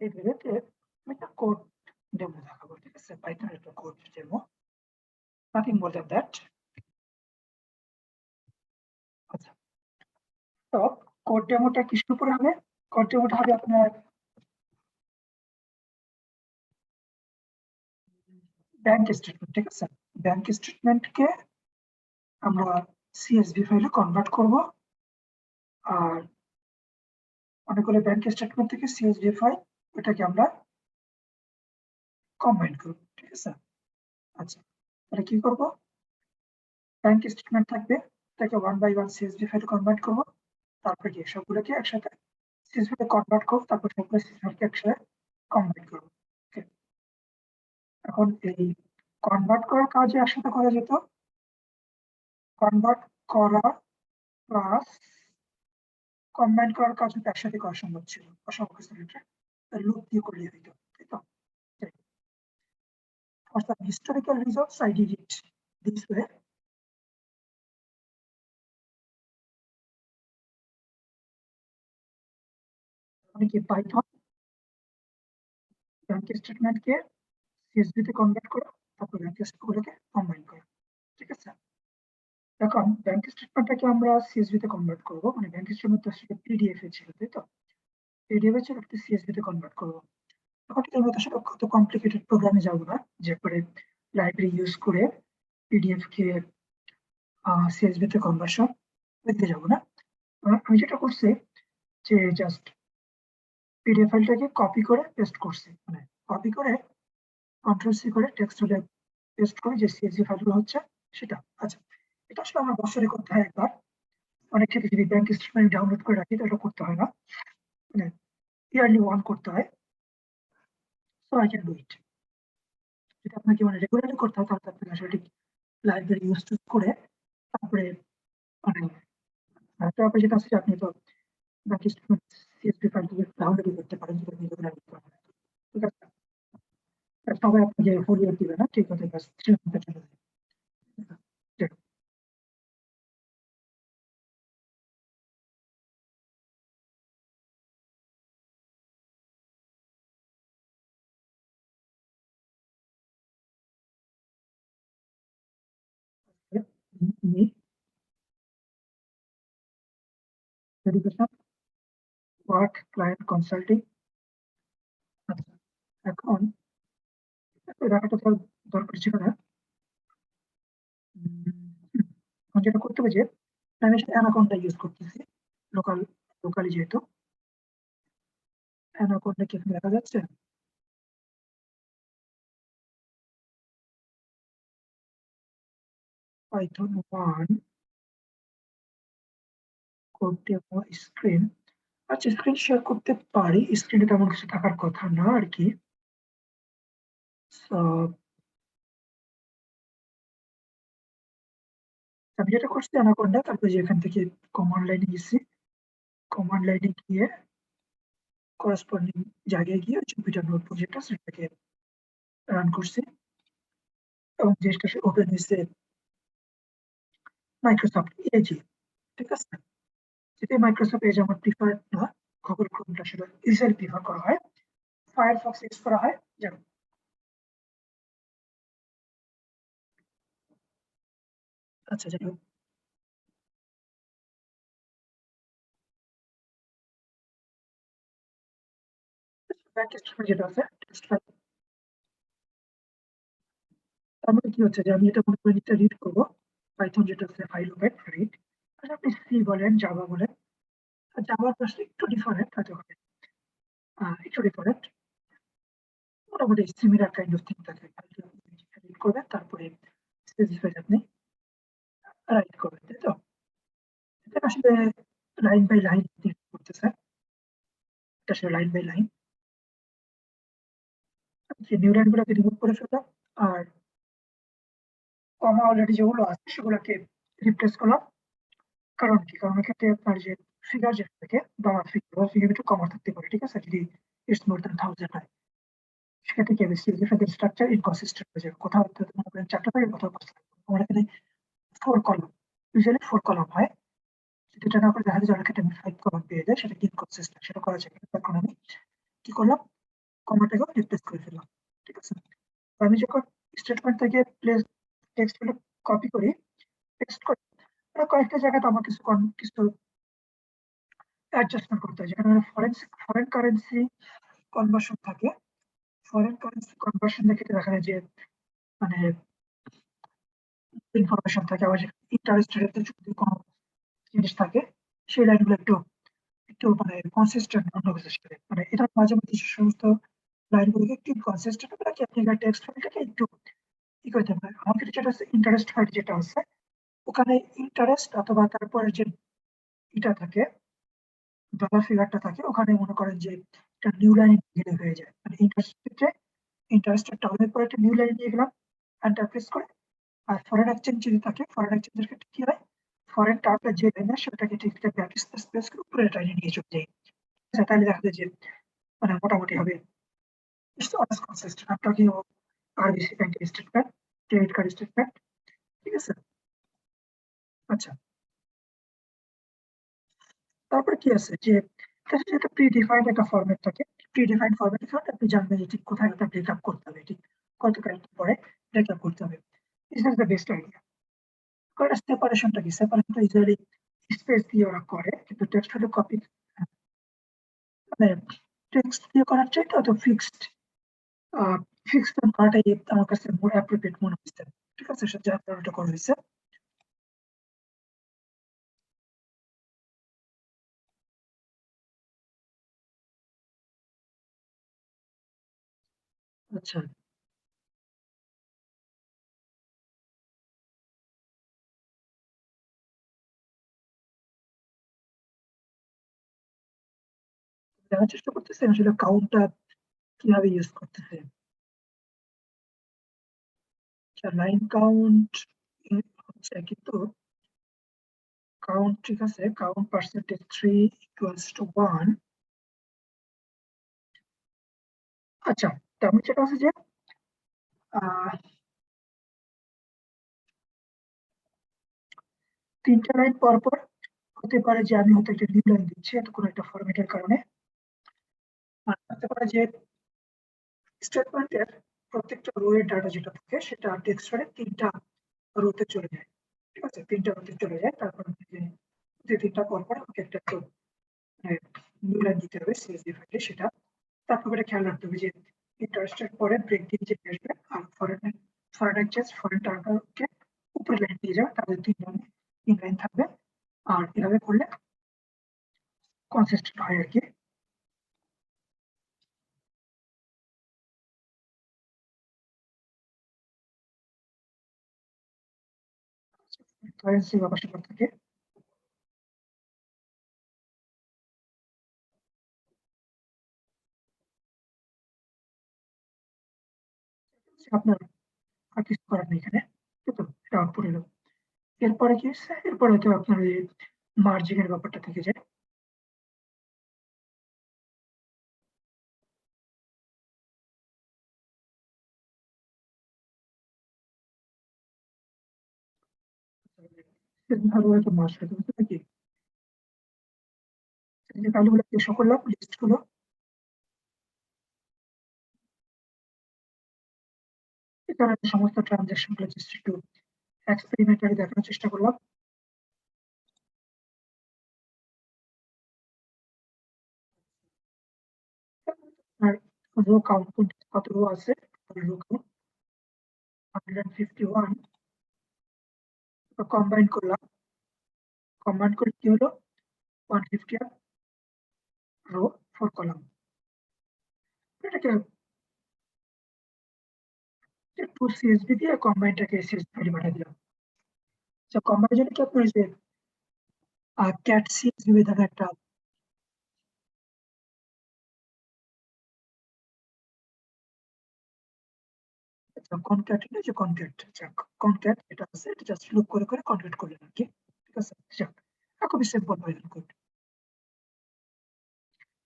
এই ভিডিওতে আমি একটা কোড ডেমো দেখাবো, ঠিক আছে? পাইথনের একটা code demo, nothing more than that. আচ্ছা, তো কোড ডেমোটা কিসের উপরে হবে? কোড ডেমোটা হবে আপনার ব্যাংক স্টেটমেন্ট, ঠিক আছে? ব্যাংক স্টেটমেন্টকে আমরা CSV ফাইলে কনভার্ট করব, আর অনেকগুলো ব্যাংক স্টেটমেন্ট থেকে CSV ফাইল ওটাকে আমরা কম্বাইন করব, ঠিক আছে? আচ্ছা, তাহলে কি করব? ব্যাংক স্টেটমেন্ট থাকবে, তাকে 1 বাই 1 CSV ফাইলে কনভার্ট করব, তারপরে কি সবগুলোকে একসাথে CSV তে কনভার্ট করব, তারপর সবগুলো CSV কে একসাথে কম্বাইন করব। ওকে, এখন এই কনভার্ট করার কাজে একসাথে করা যেত, কনভার্ট করা প্লাস কম্বাইন করার কাজ কিন্তু একসাথে করা সম্ভব ছিল, অসম্ভব লুপ দিয়ে করলে হইতো, তাই তো? For some historical reasons, I did it this way. আমি কি পাইথন ব্যাংক স্টেটমেন্টকে CSV তে কনভার্ট করা, তারপর ব্যাংক স্টেটমেন্টগুলোকে কম্বাইন করা, ঠিক আছে? এখন ব্যাংক স্টেটমেন্টটাকে আমরা CSV তে কনভার্ট করব, মানে ব্যাংক স্টেটমেন্ট আসলে PDF এ ছিল, তাই তো? PDF এ ছিল, একটা CSV তে কনভার্ট করব। এখন এর মধ্যে আসলে কত কমপ্লিকেটেড প্রোগ্রামে যাব না, যে করে লাইব্রেরি ইউজ করে PDF কে CSV তে কনভার্সন করতে যাব না। আমি যেটা করছি যে জাস্ট PDF ফাইলটাকে কপি করে পেস্ট করছি, মানে কপি করে কন্ট্রোল সি করে টেক্সট হলে পেস্ট করে যে CSV ফাইলগুলো হচ্ছে সেটা। আচ্ছা, এটা আসলে আমার বছরে করতে হয় একবার, অনেক ক্ষেত্রে যদি ব্যাংক স্টেটমেন্ট ডাউনলোড করে রাখি তাহলে করতে হয় না, মানে ইয়ারলি ওয়ান করতে হয়। So I can do it. যদি আপনাকে মানে রেগুলারলি করতে হয় তাহলে আপনাকে আসলে ঠিক লাইব্রেরি ইউজ করে তারপরে মানে তারপরে যেটা আছে যে আপনি তো ব্যাংক স্টেটমেন্ট CSV ফাইলগুলো ডাউনলোড করতে পারেন, যেটা আপনি রেগুলারলি করেন, ঠিক আছে? সবাই আপনাকে ফুল ইয়ার দিবে না, ঠিক আছে? ব্যাস 3 মান্থে চলে যায়। Me, education, work, client consulting। আচ্ছা, এখন দেখাটা তো দরকার ছিল না। এখন যেটা করতে হবে যে আমি অ্যানাকোন্ডা ইউজ করতেছি, লোকাল লোকালি যেহেতু। অ্যানাকোন্ডা কি এখানে দেখা যাচ্ছে? পাইথন 1 করতে স্ক্রিন। আচ্ছা, স্ক্রিন শেয়ার করতে পারি, স্ক্রিনে তেমন কিছু থাকার কথা না আর কি। আমি যেটা করছি অ্যানাকোন্ডা, তারপরে যে এখান থেকে কমান্ড লাইনে গেছি, কমান্ড লাইনে গিয়ে করসপন্ডিং জায়গায় গিয়ে জুপিটার নোটবুক যেটা সেটাকে রান করছি, এবং যেটা ওপেন হয়েছে মাইক্রোসফট এজ, ঠিক আছে? যেটা মাইক্রোসফট এজ আমার প্রিফার্ড না, গুগল ক্রোমটা সেটা ইউজুয়ালি প্রিফার করা হয়, ফায়ারফক্স ইউজ করা হয়। যেমন আচ্ছা, যাই হোক, ব্যাংক স্টেটমেন্ট যেটা আছে টেক্সট ফাইল, তার মধ্যে কি হচ্ছে যে আমি এটা মনে করি এটা রিড করবো, পাইথন যেটা আছে ফাইল ওপেন রিড। আপনি সি বলেন, জাভা বলেন, জাভার কাছে একটু ডিফারেন্ট হয়তো হবে, একটু ডিফারেন্ট, মোটামুটি সিমিলার কাইন্ড অফ থিং থাকে। রিড করবেন, তারপরে স্পেসিফাই আপনি রাইট করবেন, তাই তো? এটা আসলে লাইন বাই লাইন করতেছে, এটা আসলে লাইন বাই লাইন। যে নিউ লাইন গুলোকে রিমুভ করে ফেললাম, আর কমা অলরেডি যেগুলো আছে সেগুলোকে রিপ্লেস করলাম। কারণ কি? কারণ এক্ষেত্রে আপনার যে ফিগার যেটা থাকে বা ফিগার একটু কমা থাকতে পারে, ঠিক আছে? যদি ইটস মোর দ্যান 1000 হয়, সেক্ষেত্রে কি হবে? সিএসভি স্ট্রাকচার ইনকনসিস্টেন্ট হয়ে যাবে, কোথাও মনে করেন 4টা থাকে, কোথাও 5টা থাকে। আমার এখানে 4 কলাম, ইউজুয়ালি 4 কলাম হয়, যদি এটা না করে দেখা যায় অনেক ক্ষেত্রে আমি 5 কমা পেয়ে যাই, সেটা ইনকনসিস্টেন্ট, সেটা করা যায় না। তখন আমি কি করলাম, কমাটাকে রিপ্লেস করে ফেললাম। ঠিক আছে, আমি যখন স্টেটমেন্ট থেকে টেক্সট গুলো কপি করি, টেক্সট করি, কয়েকটা জায়গাতে আমার কিছু অ্যাডজাস্টমেন্ট করতে হয়, যেখানে ফরেন কারেন্সি কনভার্সন থাকে। ফরেন কারেন্সি কনভার্সনের ক্ষেত্রে দেখা যায় যে মানে ইনফরমেশন থাকে, আবার ইন্টারেস্ট রেটের যদি কোনো জিনিস থাকে, সেই লাইনগুলো একটু একটু মানে কনসিস্টেন্ট অন্য কিছুর সাথে, মানে এটার মাঝে মধ্যে যে সমস্ত লাইনগুলোকে একটু কনসিস্টেন্ট করে রাখি, আপনি টেক্সট ফাইলটাকে একটু ই করতে পারেন। আমাদের যেটা হচ্ছে ইন্টারেস্ট ফাইল যেটা আছে, ওখানে ইন্টারেস্ট অথবা তারপরে যে এটা থাকে, ডলার ফিগারটা থাকে, ওখানে মনে করেন যে একটা নিউ লাইন দিলে হয়ে যায়। মানে ইন্টারেস্ট ক্ষেত্রে ইন্টারেস্টের টার্মের পরে একটা নিউ লাইন দিয়ে গেলাম, এন্টার প্রেস করে। আর ফরেন এক্সচেঞ্জ যদি থাকে, ফরেন এক্সচেঞ্জের ক্ষেত্রে কি হয়, ফরেন টার্মটা যে লাইন সেটাকে ঠিক ব্যাক স্পেস করে উপরে লাইনে নিয়ে চলে যাই। তাহলে দেখা যায় যে মানে মোটামুটি হবে অনেক consistent. I'm talking about RBC ব্যাংকের স্টেটমেন্ট, ক্রেডিট কার্ড স্টেটমেন্ট। ঠিক আছে, আচ্ছা, তারপরে কি আছে যে একটা প্রি ডিফাইন্ড একটা ফরম্যাট থাকে। প্রি ডিফাইন্ড ফরম্যাটের ক্ষেত্রে আপনি জানবেন যে ঠিক কোথায় একটা ব্রেকআপ করতে হবে, ঠিক কত ক্যারেক্টার পরে ব্রেকআপ করতে হবে। This is the best idea. কারণ সেপারেশনটা কি, সেপারেশনটা ইউজুয়ালি স্পেস দিয়ে ওরা করে, কিন্তু টেক্সট হলে কপি মানে টেক্সট দিয়ে করার চাইতে অত ফিক্সড করাটাই আমার কাছে মোর অ্যাপ্রোপ্রিয়েট মনে হচ্ছে। ঠিক আছে, সে যার কারণে এটা করা হয়েছে। আচ্ছা, জানার চেষ্টা করতেছি আসলে কাউন্টটা কিভাবে ইউজ করতেছে। লাইন কাউন্ট হচ্ছে, কিন্তু কাউন্ট ঠিক আছে, কাউন্ট পার্সেন্টেজ 3 = 1। আচ্ছা, তেমন যেটা আছে যে আহ 3টা লাইন পর পর হতে পারে যে আমি হয়তো একটা নিউ লাইন দিচ্ছি এত কোনো একটা ফরম্যাটের কারণে। আর হতে পারে যে স্টেটমেন্টের প্রত্যেকটা রো এর ডাটা যেটা থাকে সেটা টেক্সট করে 3টা রোতে চলে যায়। ঠিক আছে, 3টা রোতে চলে যায়, তারপর যে 3টা পর পর আমাকে একটা নিউ লাইন দিতে হবে সিএসভি ফাইলে, সেটা তারপর এটা খেয়াল রাখতে হবে যে ইন্টারেস্টের পরে ব্রেক দিয়ে যে আসবে, আর ফরেন এক্সচেঞ্জ ফরেন টাকাকে উপরে লাইন দিয়ে যাবে, তাদের 3 লাইন থাকবে। আর এভাবে করলে কনসিস্টেন্ট হয় আর কি। কারেন্সি ব্যাপার স্যাপার থাকে। আপনার আর কিছু করার নেই এখানে, তো এটা আউটপুট এলো। এরপরে কি হচ্ছে, এরপরে তো আপনার এই মার্জিং এর ব্যাপারটা থেকে যায়। ভালো হয়তো মার্জ করতে বুঝতে নাকি, যে ভ্যালুগুলো শো করলাম, লিস্ট গুলো, এখানে সমস্ত ট্রানজাকশন গুলো জাস্ট একটু এক্সপেরিমেন্টালি দেখানোর চেষ্টা করলাম। আর রো কাউন্ট কত রো আছে, রো কাউন্ট 151। কম্বাইন করলাম, কম্বাইন করে কি হলো, 150 রো 4 কলাম। এটাকে একটু সিএসভি দিয়ে কম্বাইনটাকে সিএসভি ফাইলে পাঠিয়ে দিলাম। কম্বাইনের জন্য কি আপনার যে ক্যাট সিএসভি নামে একটা কনক্যাট, যে কনক্যাট, কনক্যাট এটা আছে, এটা জাস্ট লুপ করে করে কনক্যাট করলেন আর কি। ঠিক আছে, খুবই সিম্পল পাইথন কোড।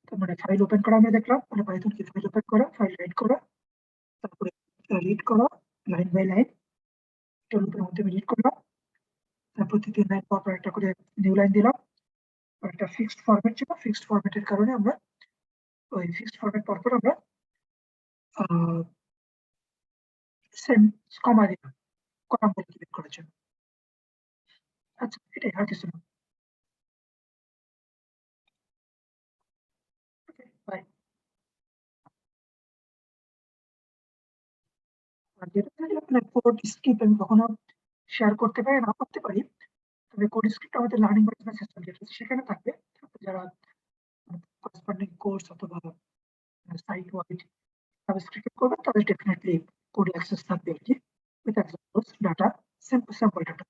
তো মানে ফাইল ওপেন করা আমরা দেখলাম, মানে পাইথন কি ফাইল ওপেন করা, ফাইল রাইট করা, তারপরে রিড করা লাইন বাই লাইন, এটা লুপের মধ্যে রিড করলাম, তারপর 3 লাইন পর পর একটা করে নিউ লাইন দিলাম, একটা ফিক্সড ফরম্যাট ছিল, ফিক্সড ফরম্যাটের কারণে আমরা ওই ফিক্সড ফরম্যাট পরপর আমরা সেম কমা দিলাম কলামগুলো ক্লিক করার জন্য। আচ্ছা, এটাই, আর কিছু না। ওকে, বাই। আর যেটা আপনার কোড স্ক্রিপ্ট আমি কখনো শেয়ার করতে পারি না করতে পারি, তবে কোড স্ক্রিপ্ট আমাদের লার্নিং ম্যানেজমেন্ট সিস্টেম যেটা আছে সেখানে থাকবে। যারা করসপন্ডিং কোর্স অথবা সাইট ওয়াইড সাবস্ক্রিপশন করবেন তাদের ডেফিনেটলি কোড অ্যাক্সেস থাকবে আর কি, with examples data, simple data.